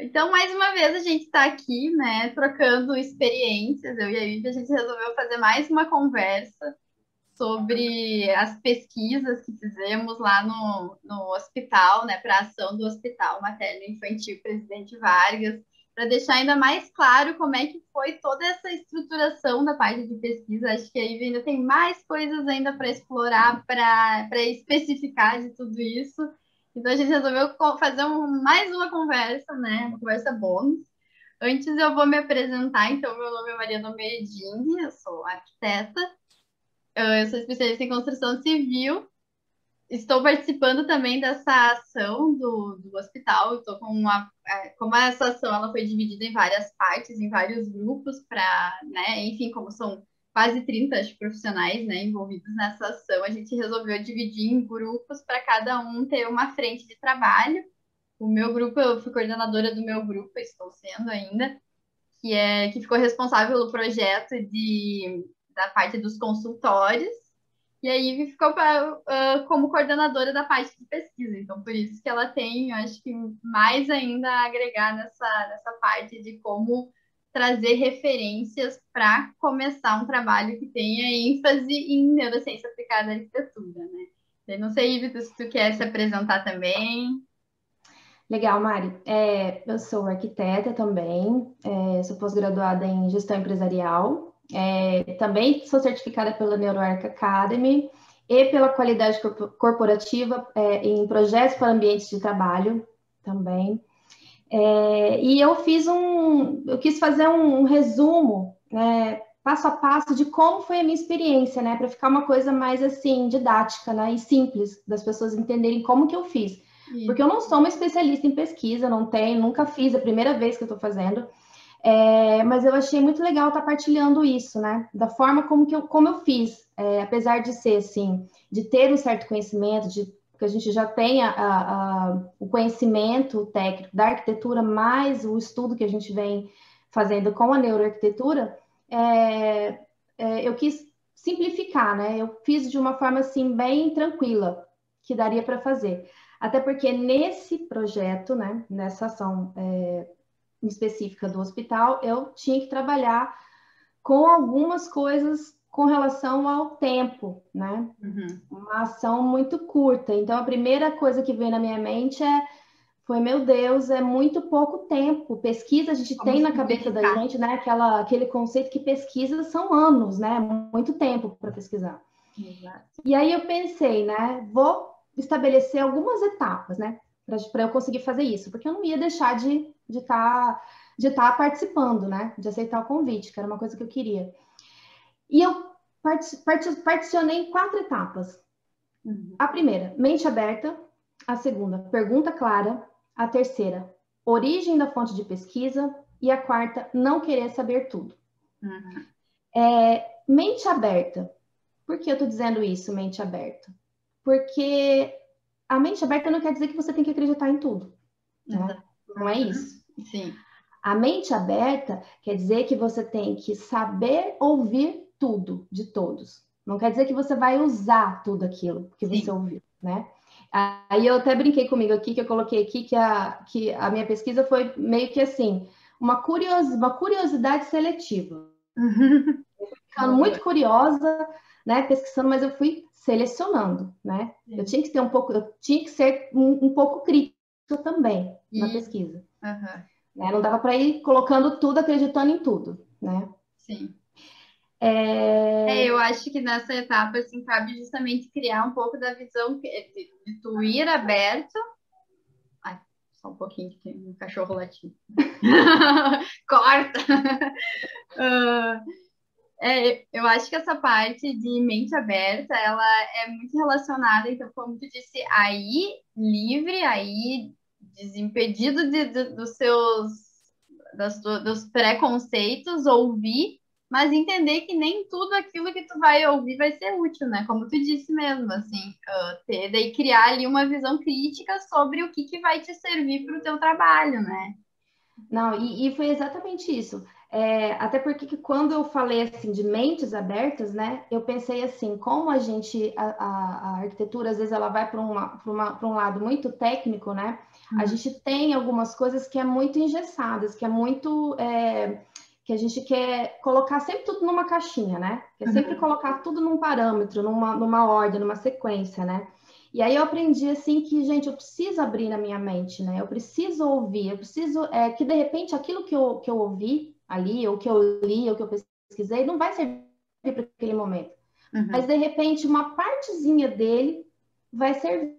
Então, mais uma vez, a gente está aqui, né, trocando experiências. Eu e a Vivi, a gente resolveu fazer mais uma conversa sobre as pesquisas que fizemos lá no hospital, né, para a ação do Hospital Materno Infantil Presidente Vargas, para deixar ainda mais claro como é que foi toda essa estruturação da parte de pesquisa. Acho que aí ainda tem mais coisas ainda para explorar, para especificar de tudo isso. Então a gente resolveu fazer mais uma conversa, né, uma conversa bônus. Antes eu vou me apresentar, então meu nome é Mariana Merding, eu sou arquiteta, eu sou especialista em construção civil. Estou participando também dessa ação do hospital. Estou com como essa ação ela foi dividida em várias partes, em vários grupos, para, né, enfim, como são quase 30 acho, profissionais, né, envolvidos nessa ação, a gente resolveu dividir em grupos para cada um ter uma frente de trabalho. O meu grupo, eu fui coordenadora do meu grupo, estou sendo ainda, que ficou responsável pelo projeto da parte dos consultórios. E a Ivy ficou como coordenadora da parte de pesquisa. Então, por isso que ela tem, eu acho que mais ainda a agregar nessa parte de como trazer referências para começar um trabalho que tenha ênfase em neurociência aplicada à arquitetura, né? Eu não sei, Ivy, se tu quer se apresentar também. Legal, Mari. Eu sou arquiteta também, sou pós-graduada em gestão empresarial, também sou certificada pela NeuroArc Academy e pela qualidade corporativa em projetos para ambientes de trabalho também. E eu quis fazer um resumo, né, passo a passo de como foi a minha experiência, né, para ficar uma coisa mais assim didática, né, e simples das pessoas entenderem como que eu fiz. Porque eu não sou uma especialista em pesquisa, não tenho, nunca fiz, é a primeira vez que eu estou fazendo. Mas eu achei muito legal estar partilhando isso, né? Da forma como eu fiz, apesar de ser assim, de ter um certo conhecimento, de que a gente já tem o conhecimento técnico da arquitetura, mais o estudo que a gente vem fazendo com a neuroarquitetura, eu quis simplificar, né? Eu fiz de uma forma assim bem tranquila, que daria para fazer. Até porque nesse projeto, né, nessa ação específica do hospital, eu tinha que trabalhar com algumas coisas com relação ao tempo, né? Uhum. Uma ação muito curta. Então, a primeira coisa que veio na minha mente foi, meu Deus, é muito pouco tempo. Pesquisa, a gente Como tem na cabeça da simplificar. gente, né, aquele conceito que pesquisa são anos, né? Muito tempo para pesquisar. Exato. E aí eu pensei, né, vou estabelecer algumas etapas, né, para eu conseguir fazer isso, porque eu não ia deixar de estar participando, né, de aceitar o convite, que era uma coisa que eu queria. E eu particionei em 4 etapas. Uhum. A primeira, mente aberta. A segunda, pergunta clara. A terceira, origem da fonte de pesquisa. E a quarta, não querer saber tudo. Uhum. Mente aberta. Por que eu estou dizendo isso, mente aberta? Porque a mente aberta não quer dizer que você tem que acreditar em tudo, né? Exato. Não é Uhum. isso. Sim. A mente aberta quer dizer que você tem que saber ouvir tudo de todos. Não quer dizer que você vai usar tudo aquilo que você Sim. ouviu, né? Aí eu até brinquei comigo aqui, que eu coloquei aqui que a minha pesquisa foi meio que assim, uma curiosidade seletiva. Uhum. Ficando Boa. muito curiosa, né, pesquisando, mas eu fui selecionando, né? Eu Sim. tinha que ter um pouco, eu tinha que ser um pouco crítica também na E, pesquisa, uhum. né? Não dava para ir colocando tudo, acreditando em tudo, né? Sim. Eu É... acho que nessa etapa, assim, cabe justamente criar um pouco da visão de tu ir aberto. Ai, só um pouquinho que tem um cachorro latindo. Corta! Ah, eu acho que essa parte de mente aberta, ela é muito relacionada, então, como tu disse, aí livre, aí desimpedido dos dos preconceitos, ouvir, mas entender que nem tudo aquilo que tu vai ouvir vai ser útil, né? Como tu disse mesmo, assim, daí criar ali uma visão crítica sobre que vai te servir para o teu trabalho, né? Não, e foi exatamente isso. Até porque quando eu falei assim de mentes abertas, né, eu pensei assim, como a gente, a arquitetura, às vezes ela vai para um lado muito técnico, né? A gente tem algumas coisas que é muito engessadas, que é muito... que a gente quer colocar sempre tudo numa caixinha, né? Quer sempre colocar tudo num parâmetro, numa ordem, numa sequência, né? E aí eu aprendi assim que, gente, eu preciso abrir na minha mente, né? Eu preciso ouvir, eu preciso que de repente aquilo que eu ouvi ali, ou que eu li, ou que eu pesquisei, não vai servir para aquele momento. Mas de repente uma partezinha dele vai servir.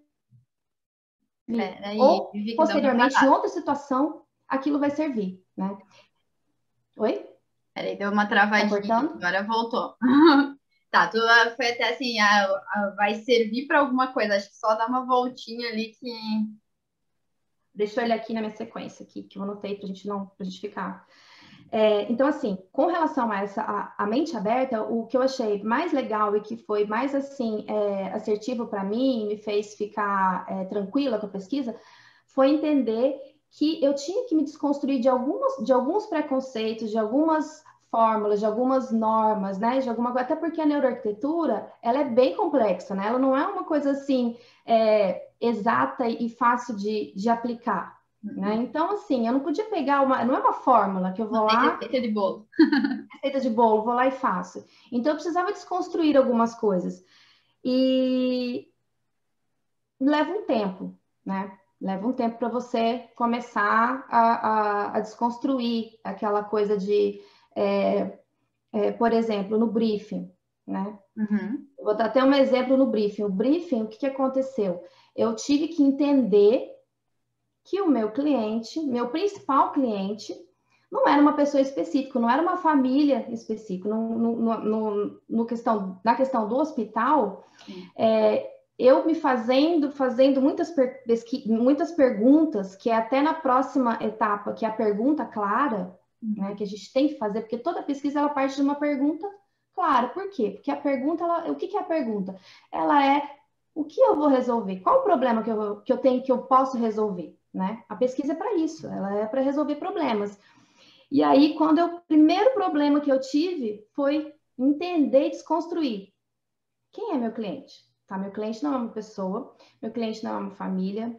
Peraí, Ou vi que deu uma posteriormente, em travada. outra situação, aquilo vai servir, né? Oi? Peraí, deu uma Tá travadinha, cortando? agora voltou. Tá, tu foi até assim, vai servir para alguma coisa, acho que só dá uma voltinha ali que... Deixa eu olhar aqui na minha sequência, aqui, que eu anotei para a gente ficar. Então, assim, com relação a a mente aberta, o que eu achei mais legal e que foi mais, assim, assertivo para mim, me fez ficar tranquila com a pesquisa, foi entender que eu tinha que me desconstruir de alguns preconceitos, de algumas fórmulas, de algumas normas, né? Até porque a neuroarquitetura, ela é bem complexa, né? Ela não é uma coisa, assim, exata e fácil de aplicar. Né? Então, assim, eu não podia pegar não é uma fórmula que eu vou Não tem lá, receita de bolo. receita de bolo, vou lá e faço. Então, eu precisava desconstruir algumas coisas. E leva um tempo, né? Leva um tempo para você começar a desconstruir aquela coisa de, por exemplo, no briefing, né? Eu vou dar até um exemplo no briefing. O briefing, o que aconteceu? Eu tive que entender que o meu cliente, meu principal cliente, não era uma pessoa específica, não era uma família específica. Na questão do hospital, eu me fazendo muitas perguntas, que é até na próxima etapa, que é a pergunta clara, né, que a gente tem que fazer, porque toda pesquisa ela parte de uma pergunta clara. Por quê? Porque a pergunta, o que é a pergunta? Ela é o que eu vou resolver? Qual o problema que eu tenho que eu posso resolver? Né? A pesquisa é para isso, ela é para resolver problemas. E aí, o primeiro problema que eu tive foi entender e desconstruir. Quem é meu cliente? Tá, meu cliente não é uma pessoa, meu cliente não é uma família,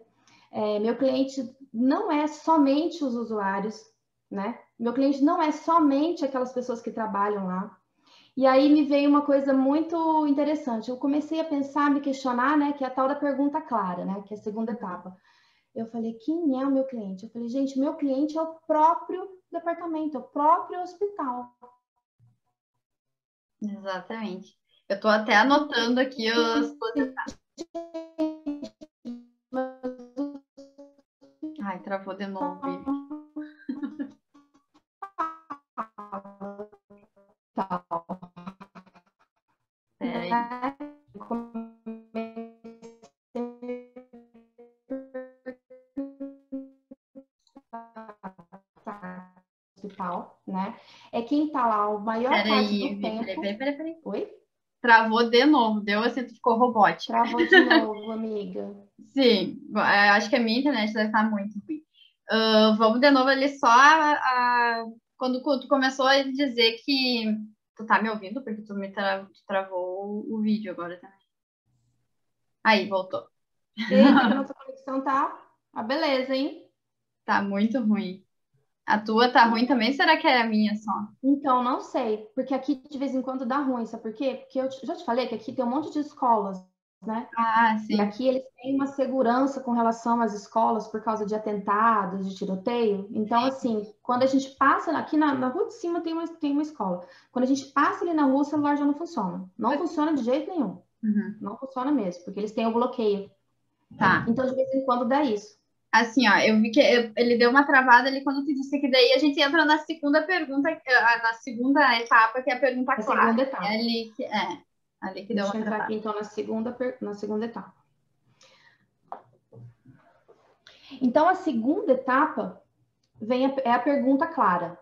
meu cliente não é somente os usuários, né? Meu cliente não é somente aquelas pessoas que trabalham lá. E aí me veio uma coisa muito interessante. Eu comecei a pensar, a me questionar, né? Que é a tal da pergunta clara, né? Que é a segunda etapa. Eu falei, quem é o meu cliente? Eu falei, gente, meu cliente é o próprio departamento, é o próprio hospital. Exatamente. Eu tô até anotando aqui os... Ai, travou de novo, Vivi. Peraí. Hospital, né? É quem está lá a maior parte Peraí, do Vivi. tempo. Peraí. Oi? Travou de novo. Deu assim, tu ficou robótica. Travou de novo, amiga. Sim, acho que a minha internet deve estar muito ruim. Vamos de novo ali só quando tu começou a dizer que tu tá me ouvindo, porque tu travou o vídeo agora também. Aí, voltou. Eita, que a nossa conexão tá. Ah, beleza, hein? Tá muito ruim. A tua tá ruim também? Será que é a minha só? Então, não sei, porque aqui de vez em quando dá ruim, sabe por quê? Porque eu já te falei que aqui tem um monte de escolas, né? Ah, E sim. aqui eles têm uma segurança com relação às escolas por causa de atentados, de tiroteio. Então, assim, quando a gente passa aqui na rua de cima tem uma escola. Quando a gente passa ali na rua, o celular já não funciona. Não funciona de jeito nenhum. Uhum. Não funciona mesmo, porque eles têm o bloqueio. Tá. Então, de vez em quando dá isso. Assim, ó, eu vi que ele deu uma travada ali quando tu disse que daí a gente entra na segunda pergunta, na segunda etapa, que é a pergunta A clara. segunda É etapa. ali que deu Deixa uma eu entrar aqui travada. então na segunda etapa. Então, a segunda etapa é a pergunta clara.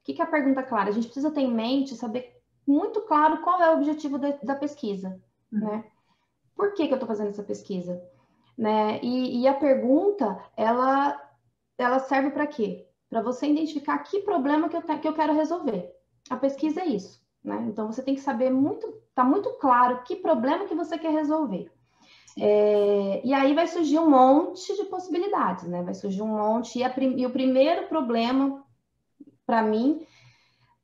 O que é a pergunta clara? A gente precisa ter em mente, saber muito claro qual é o objetivo da pesquisa, né? Por que eu estou fazendo essa pesquisa? Né? E a pergunta, ela serve para quê? para você identificar que problema que eu quero resolver. A pesquisa é isso, né? Então, você tem que saber tá muito claro que problema que você quer resolver. E aí vai surgir um monte de possibilidades, né? Vai surgir um monte. E o primeiro problema, para mim,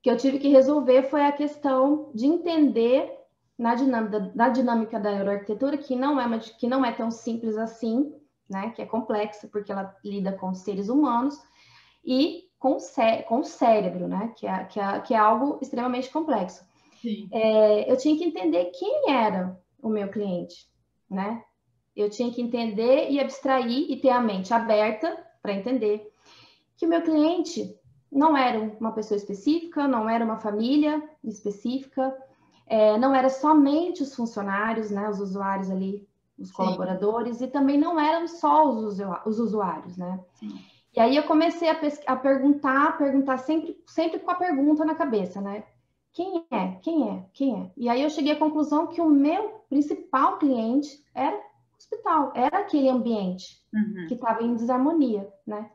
que eu tive que resolver foi a questão de entender na dinâmica da neuroarquitetura, que não é tão simples assim, né? Que é complexa, porque ela lida com seres humanos e com o cérebro, né? Que é algo extremamente complexo. Eu tinha que entender quem era o meu cliente, né? Eu tinha que entender e abstrair e ter a mente aberta para entender que o meu cliente não era uma pessoa específica, não era uma família específica, não era somente os funcionários, né, os usuários ali, os colaboradores, e também não eram só os usuários, né? Sim. E aí eu comecei a perguntar sempre com a pergunta na cabeça, né? Quem é? Quem é? Quem é? E aí eu cheguei à conclusão que o meu principal cliente era o hospital, era aquele ambiente que estava em desarmonia, né?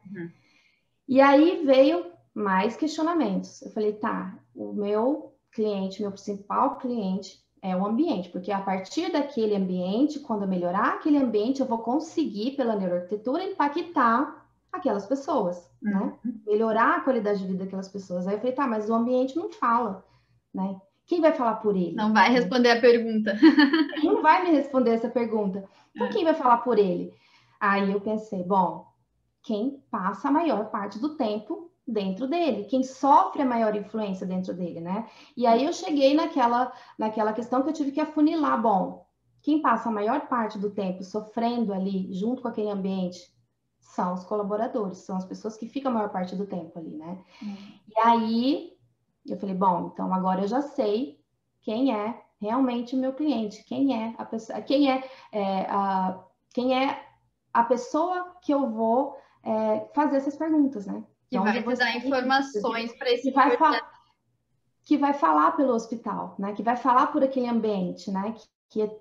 E aí veio mais questionamentos. Eu falei, tá, o meu principal cliente é o ambiente, porque a partir daquele ambiente, quando eu melhorar aquele ambiente, eu vou conseguir, pela neuroarquitetura, impactar aquelas pessoas, né? Melhorar a qualidade de vida daquelas pessoas. Aí eu falei, tá, mas o ambiente não fala, né? Quem vai falar por ele? Não vai responder a pergunta. Ele não vai me responder essa pergunta. Então, quem vai falar por ele? Aí eu pensei, bom, quem passa a maior parte do tempo dentro dele, quem sofre a maior influência dentro dele, né? E aí eu cheguei naquela questão que eu tive que afunilar. Bom, quem passa a maior parte do tempo sofrendo ali, junto com aquele ambiente, são os colaboradores, são as pessoas que ficam a maior parte do tempo ali, né? E aí eu falei, bom, então agora eu já sei quem é realmente o meu cliente, quem é a pessoa, quem é a pessoa que eu vou fazer essas perguntas, né? Que vai te dar informações para esse projeto. Que vai falar pelo hospital, né? Que vai falar por aquele ambiente, né?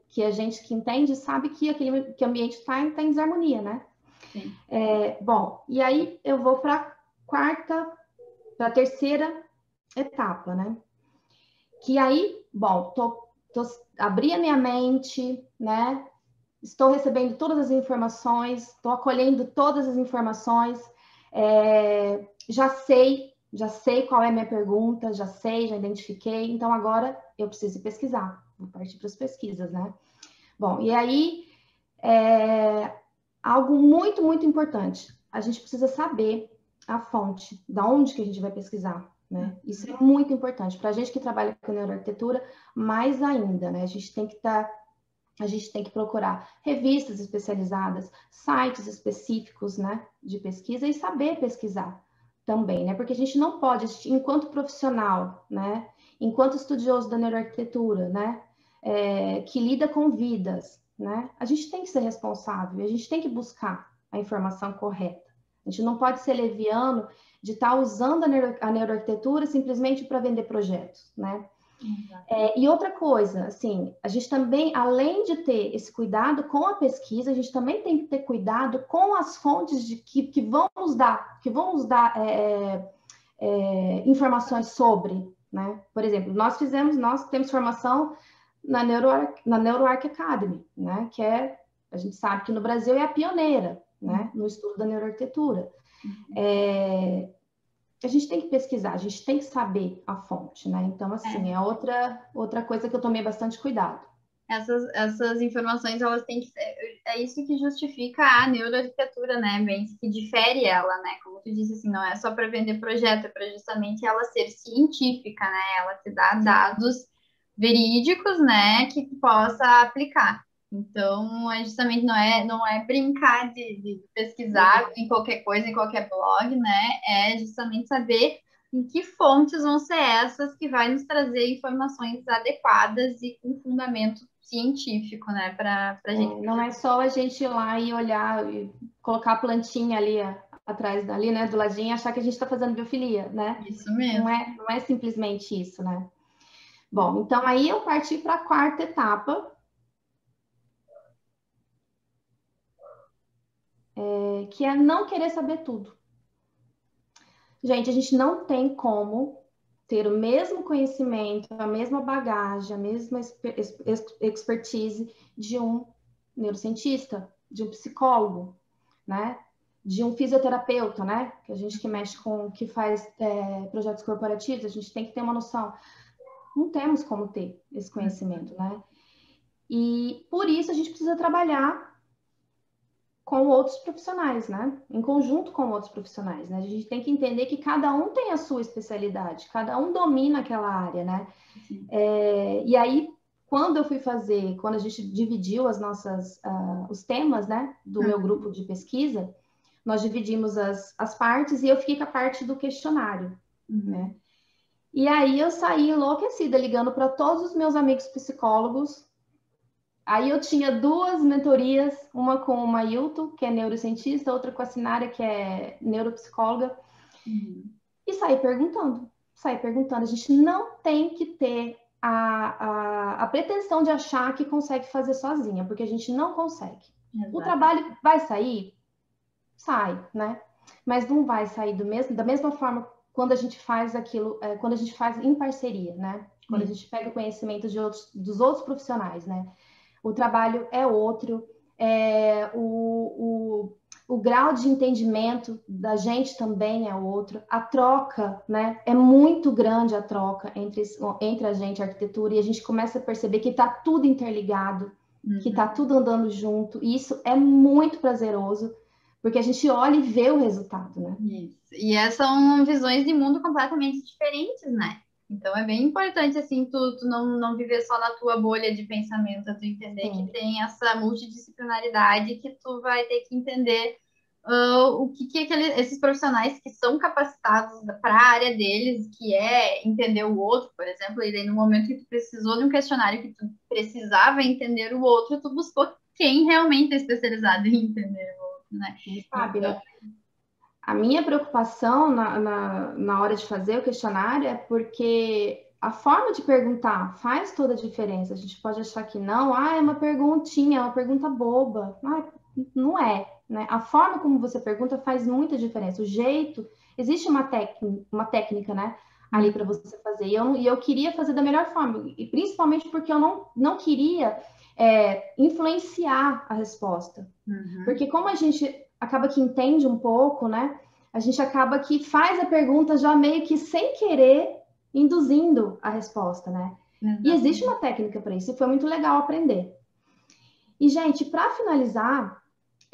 Que a gente que entende sabe que aquele ambiente está em desarmonia, né? Sim. Bom, e aí eu vou para a terceira etapa, né? Que aí, bom, abri a minha mente, né? Estou recebendo todas as informações, estou acolhendo todas as informações, já sei qual é a minha pergunta, já identifiquei, então agora eu preciso pesquisar, vou partir para as pesquisas, né? Bom, e aí, algo muito, muito importante, a gente precisa saber a fonte, da onde que a gente vai pesquisar, né? Isso é muito importante, para a gente que trabalha com neuroarquitetura, mais ainda, né? A gente tem que procurar revistas especializadas, sites específicos, né, de pesquisa e saber pesquisar também, né? Porque a gente não pode, enquanto profissional, né, enquanto estudioso da neuroarquitetura, né, que lida com vidas, né, a gente tem que ser responsável, a gente tem que buscar a informação correta. A gente não pode ser leviano de estar usando a neuroarquitetura simplesmente para vender projetos, né? E outra coisa, assim, a gente também, além de ter esse cuidado com a pesquisa, a gente também tem que ter cuidado com as fontes que vão nos dar, informações sobre, né? Por exemplo, nós temos formação na NeuroArc Academy, né? A gente sabe que no Brasil é a pioneira, né? No estudo da neuroarquitetura. A gente tem que pesquisar, a gente tem que saber a fonte, né? Então, assim, é outra coisa que eu tomei bastante cuidado. Essas informações, elas têm que ser... É isso que justifica a neuroarquitetura, né? Bem, isso que difere ela, né? Como tu disse, assim, não é só para vender projeto, é para justamente ela ser científica, né? Ela te dá dados verídicos, né? Que tu possa aplicar. Então, justamente não é brincar de pesquisar em qualquer coisa, em qualquer blog, né? É justamente saber em que fontes vão ser essas que vai nos trazer informações adequadas e com fundamento científico, né? Para gente. Não é só a gente ir lá e olhar e colocar a plantinha ali atrás dali, né? Do ladinho e achar que a gente está fazendo biofilia, né? Isso mesmo. Não é simplesmente isso, né? Bom, então aí eu parti para a quarta etapa, que é não querer saber tudo. Gente, a gente não tem como ter o mesmo conhecimento, a mesma bagagem, a mesma expertise de um neurocientista, de um psicólogo, né? De um fisioterapeuta, né? Que a gente que mexe com, que faz projetos corporativos, a gente tem que ter uma noção. Não temos como ter esse conhecimento, né? E por isso a gente precisa trabalhar com outros profissionais, né? Em conjunto com outros profissionais, né? A gente tem que entender que cada um tem a sua especialidade, cada um domina aquela área, né? E aí, quando eu fui fazer, quando a gente dividiu as nossas, os temas, né, do meu grupo de pesquisa, nós dividimos as partes e eu fiquei com a parte do questionário, né? E aí eu saí enlouquecida, ligando para todos os meus amigos psicólogos. Aí eu tinha duas mentorias, uma com o Mailton, que é neurocientista, outra com a Sinara, que é neuropsicóloga, e saí perguntando. A gente não tem que ter a pretensão de achar que consegue fazer sozinha, porque a gente não consegue. Exato. O trabalho vai sair? Sai, né? Mas não vai sair da mesma forma quando a gente faz aquilo, quando a gente faz em parceria, né? Quando a gente pega o conhecimento dos outros profissionais, né? O trabalho é outro, o grau de entendimento da gente também é outro, a troca, né? É muito grande a troca entre a gente, a arquitetura, e a gente começa a perceber que está tudo interligado, que está tudo andando junto, e isso é muito prazeroso, porque a gente olha e vê o resultado, né? Isso. E são visões de mundo completamente diferentes, né? Então é bem importante, assim, tu não viver só na tua bolha de pensamento, tu entender que tem essa multidisciplinaridade que tu vai ter que entender o que esses profissionais que são capacitados para a área deles, que é entender o outro, por exemplo, e daí no momento que tu precisou de um questionário que tu precisava entender o outro, tu buscou quem realmente é especializado em entender o outro, né? Sabe, então, né? A minha preocupação na hora de fazer o questionário é porque a forma de perguntar faz toda a diferença. A gente pode achar que não, é uma perguntinha, é uma pergunta boba. Não é, né? A forma como você pergunta faz muita diferença. O jeito, existe uma técnica, né? Ali para você fazer. E eu queria fazer da melhor forma, e principalmente porque eu não queria influenciar a resposta. Porque como a gente acaba que entende um pouco, né? A gente acaba que faz a pergunta já meio que sem querer, induzindo a resposta, né? E existe uma técnica para isso, e foi muito legal aprender. E, gente, para finalizar,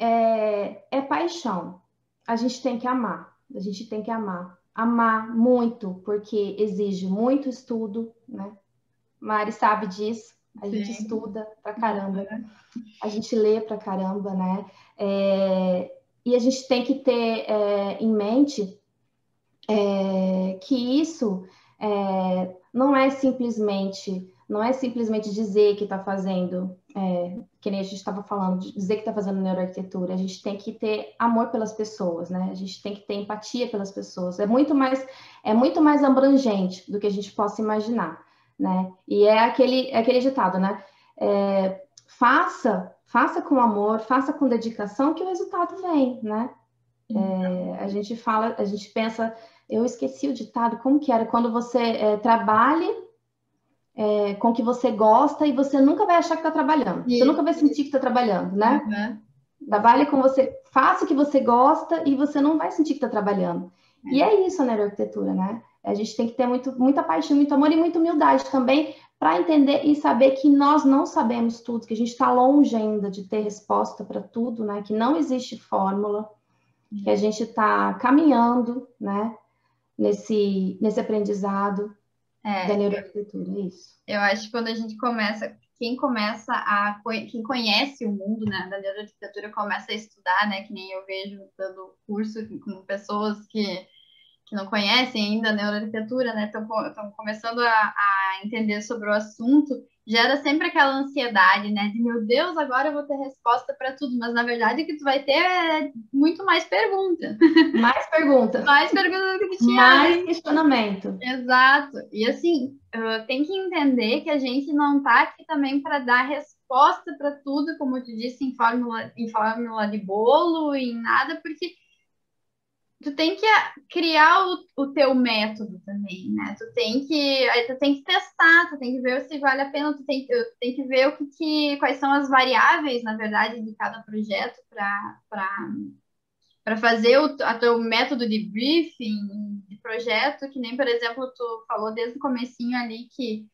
é paixão. A gente tem que amar, Amar muito, porque exige muito estudo, né? Mari sabe disso, a gente estuda pra caramba, a gente lê pra caramba, né? E a gente tem que ter em mente que isso não é simplesmente dizer que está fazendo, que nem a gente estava falando, dizer que está fazendo neuroarquitetura. A gente tem que ter amor pelas pessoas, né? A gente tem que ter empatia pelas pessoas. É muito mais abrangente do que a gente possa imaginar, né? E é aquele ditado, né? Faça com amor, faça com dedicação, que o resultado vem, né? A gente pensa, eu esqueci o ditado, como que era? Quando você trabalhe com o que você gosta e você nunca vai achar que está trabalhando. Você nunca vai sentir que está trabalhando, né? Trabalhe com você, faça o que você gosta e você não vai sentir que está trabalhando. E é isso a neuroarquitetura, né? A gente tem que ter muita paixão, muito amor e muita humildade também para entender e saber que nós não sabemos tudo, que a gente está longe ainda de ter resposta para tudo, né? Que não existe fórmula, que a gente está caminhando, né? Nesse aprendizado da neuroarquitetura, é isso. Eu acho que quando a gente começa, quem conhece o mundo, né, da neuroarquitetura começa a estudar, né, que nem eu vejo dando curso com pessoas que não conhecem ainda a neuroarquitetura, né, estão começando a entender sobre o assunto, gera sempre aquela ansiedade, né, de meu Deus, agora eu vou ter resposta para tudo, mas na verdade o que tu vai ter é muito mais pergunta. Mais pergunta. Mais perguntas do que tinha. Mais questionamento. Exato. E assim, tem que entender que a gente não está aqui também para dar resposta para tudo, como eu te disse, em fórmula de bolo, em nada, porque tu tem que criar o teu método também, né? Aí tu tem que testar, tu tem que ver se vale a pena, tu tem que ver quais são as variáveis, na verdade, de cada projeto para fazer a teu método de briefing de projeto, que nem, por exemplo, tu falou desde o comecinho ali que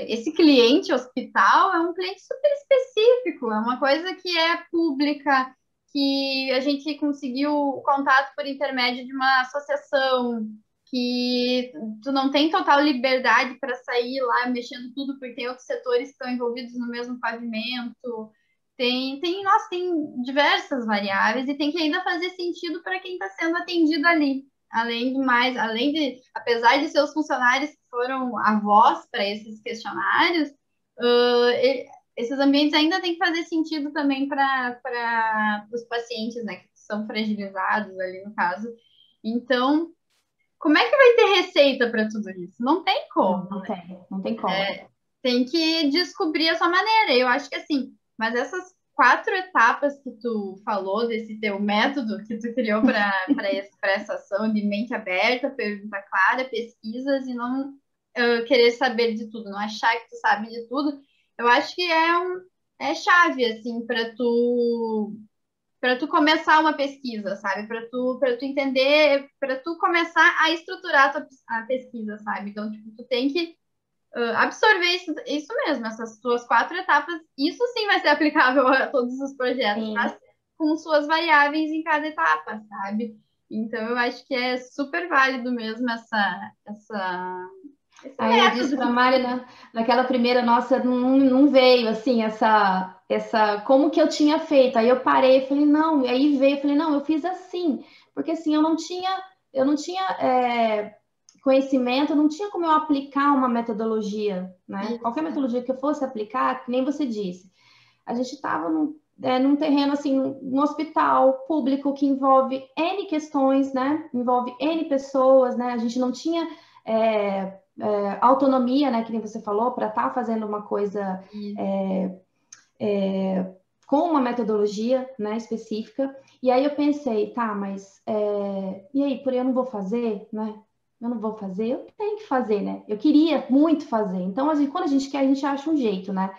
esse cliente hospital é um cliente super específico, é uma coisa que é pública, que a gente conseguiu o contato por intermédio de uma associação, que tu não tem total liberdade para sair lá mexendo tudo, porque tem outros setores que estão envolvidos no mesmo pavimento. Nossa, tem diversas variáveis e tem que ainda fazer sentido para quem está sendo atendido ali. Apesar de seus funcionários que foram a voz para esses questionários, esses ambientes ainda têm que fazer sentido também para os pacientes, né, que são fragilizados ali no caso. Então, como é que vai ter receita para tudo isso? Não tem como. Não tem como. Tem que descobrir a sua maneira. Eu acho que assim, mas essas 4 etapas que tu falou desse teu método que tu criou para essa ação de mente aberta, pergunta clara, pesquisas e não querer saber de tudo, não achar que tu sabe de tudo, eu acho que é chave assim para tu começar uma pesquisa, sabe? Para tu entender, para tu começar a estruturar a pesquisa, sabe? Então, tipo, tu tem que absorver isso mesmo, essas suas 4 etapas. Isso sim vai ser aplicável a todos os projetos, Sim. mas com suas variáveis em cada etapa, sabe? Então, eu acho que é super válido mesmo esse Aí eu disse método. para a Mari, naquela primeira, nossa, não veio assim, como que eu tinha feito. Aí eu parei e falei, não, e aí veio, eu falei, não, eu fiz assim, porque assim, eu não tinha conhecimento, não tinha como eu aplicar uma metodologia, né? Qualquer Isso, metodologia que eu fosse aplicar, que nem você disse. A gente estava num terreno, assim, num hospital público que envolve N questões, né? Envolve N pessoas, né? A gente não tinha autonomia, né? Que nem você falou, para estar fazendo uma coisa isso. com uma metodologia, né, específica. E aí eu pensei, tá, mas e aí, por eu não vou fazer, né? Eu não vou fazer, eu tenho que fazer, né? Eu queria muito fazer. Então, quando a gente quer, a gente acha um jeito, né?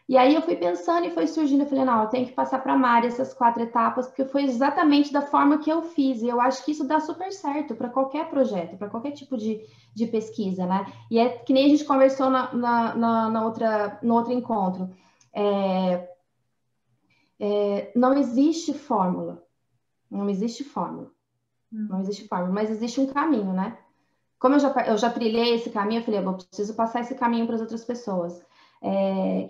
E aí eu fui pensando e foi surgindo, eu falei, não, eu tenho que passar para a Mari essas 4 etapas, porque foi exatamente da forma que eu fiz. E eu acho que isso dá super certo para qualquer projeto, para qualquer tipo de pesquisa, né? E é que nem a gente conversou no outro encontro. Não existe fórmula. Não existe fórmula. Não existe fórmula, mas existe um caminho, né? Como eu já trilhei esse caminho, eu falei, eu preciso passar esse caminho para as outras pessoas,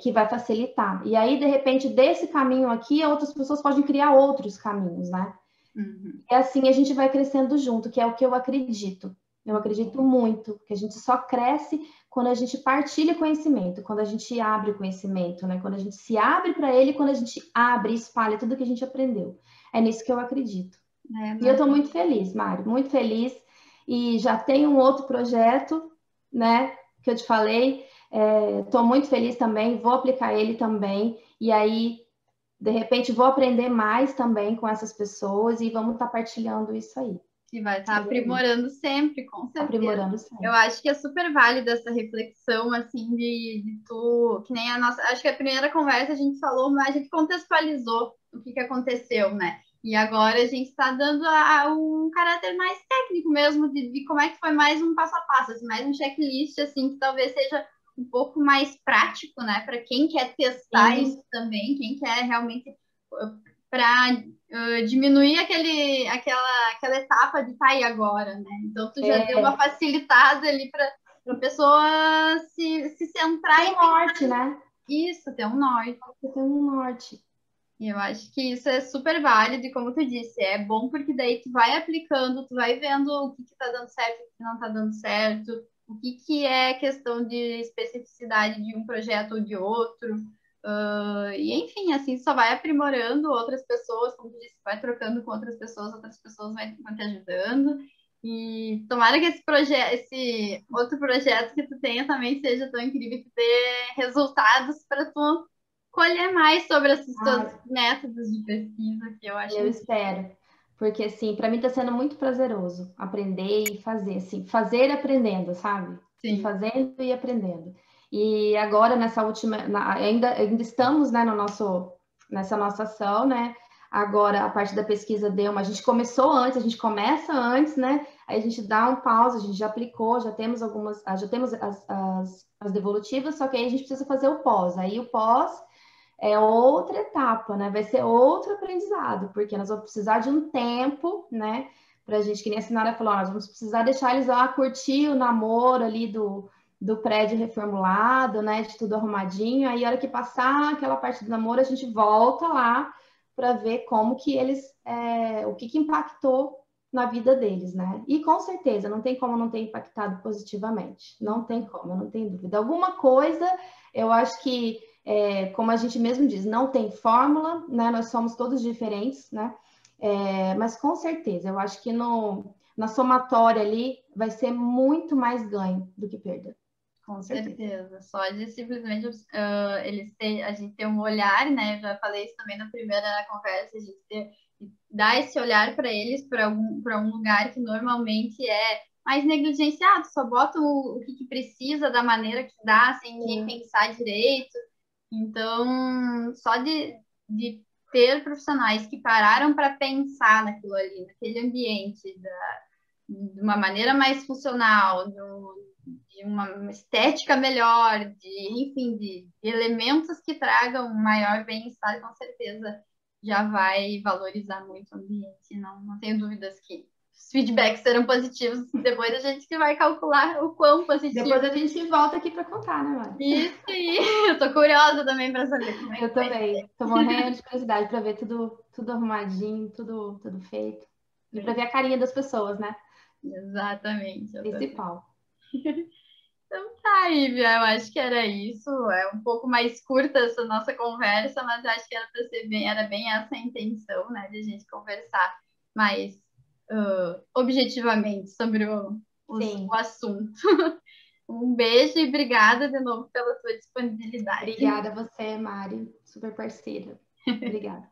que vai facilitar. E aí, de repente, desse caminho aqui, outras pessoas podem criar outros caminhos, né? Uhum. E assim a gente vai crescendo junto, que é o que eu acredito. Eu acredito muito que a gente só cresce quando a gente partilha conhecimento, quando a gente abre conhecimento, né? Quando a gente se abre para ele, quando a gente abre e espalha tudo que a gente aprendeu. É nisso que eu acredito. E eu Mas estou muito feliz, Mário, muito feliz. E já tenho um outro projeto, né, que eu te falei. Estou muito feliz também, vou aplicar ele também. E aí, de repente, vou aprender mais também com essas pessoas e vamos estar partilhando isso aí. que vai estar aprimorando sempre, com certeza. Aprimorando Eu sempre. acho que é super válida essa reflexão, assim, de tu, que nem a nossa, acho que a primeira conversa a gente falou, mas a gente contextualizou o que aconteceu, né? E agora a gente está dando um caráter mais técnico mesmo, de como é que foi mais um passo a passo, assim, mais um checklist, assim, que talvez seja um pouco mais prático, né? Para quem quer testar Sim, isso também, quem quer realmente para diminuir aquela etapa de tá aí agora, né? Então tu já deu uma facilitada ali para a pessoa se centrar tem e um norte, né? isso, ter um norte. Tem um norte. E eu acho que isso é super válido, e como tu disse, é bom porque daí tu vai aplicando, tu vai vendo o que tá dando certo, o que não tá dando certo, o que é questão de especificidade de um projeto ou de outro. E enfim, assim só vai aprimorando outras pessoas, como tu disse, vai trocando com outras pessoas vão te ajudando. E tomara que esse outro projeto que tu tenha também seja tão incrível que dê resultados para tu colher mais sobre esses teus Ah, métodos de pesquisa, que eu acho eu espero. Porque, assim, para mim está sendo muito prazeroso aprender e fazer, assim, fazer aprendendo, sabe? E Sim, fazendo e aprendendo. E agora, nessa última, ainda estamos, né, nessa nossa ação, né? Agora, a parte da pesquisa a gente começou antes, a gente começa antes, né? Aí a gente dá um pausa, a gente já aplicou, já temos as devolutivas, só que aí a gente precisa fazer o pós. Aí o pós é outra etapa, né? Vai ser outro aprendizado, porque nós vamos precisar de um tempo, né? Pra gente, que nem a Sinara falou, nós vamos precisar deixar eles lá curtir o namoro ali do prédio reformulado, né? De tudo arrumadinho. Aí, a hora que passar aquela parte do namoro, a gente volta lá para ver como que eles, o que impactou na vida deles, né? E com certeza, não tem como não ter impactado positivamente. Não tem como, não tem dúvida. Alguma coisa, eu acho que como a gente mesmo diz, não tem fórmula, né? Nós somos todos diferentes, né? Mas com certeza, eu acho que na somatória ali vai ser muito mais ganho do que perda. com Com certeza. certeza. Só de simplesmente a gente ter um olhar, né? Já falei isso também na primeira conversa, a gente dar esse olhar para eles para um lugar que normalmente é mais negligenciado, só bota o que precisa da maneira que dá, sem nem Sim, pensar direito. Então, só de ter profissionais que pararam para pensar naquilo ali, naquele ambiente, de uma maneira mais funcional, de uma estética melhor, enfim, de elementos que tragam um maior bem-estar, com certeza já vai valorizar muito o ambiente. Não tenho dúvidas que os feedbacks serão positivos. Depois a gente que vai calcular o quão positivo. depois a gente volta aqui para contar, né, Mari? Isso aí. Eu tô curiosa também para saber como é que Eu vai também. Tô morrendo de curiosidade para ver tudo arrumadinho, tudo feito. E para ser. ver a carinha das pessoas, né? Exatamente, eu também. Principal. Então tá, Ivia, eu acho que era isso. É um pouco mais curta essa nossa conversa, mas eu acho que era para ser bem, era bem essa a intenção, né, de a gente conversar mais objetivamente sobre o Sim. assunto. Um beijo e obrigada de novo pela sua disponibilidade. Obrigada a você, Mari. Super parceira. Obrigada.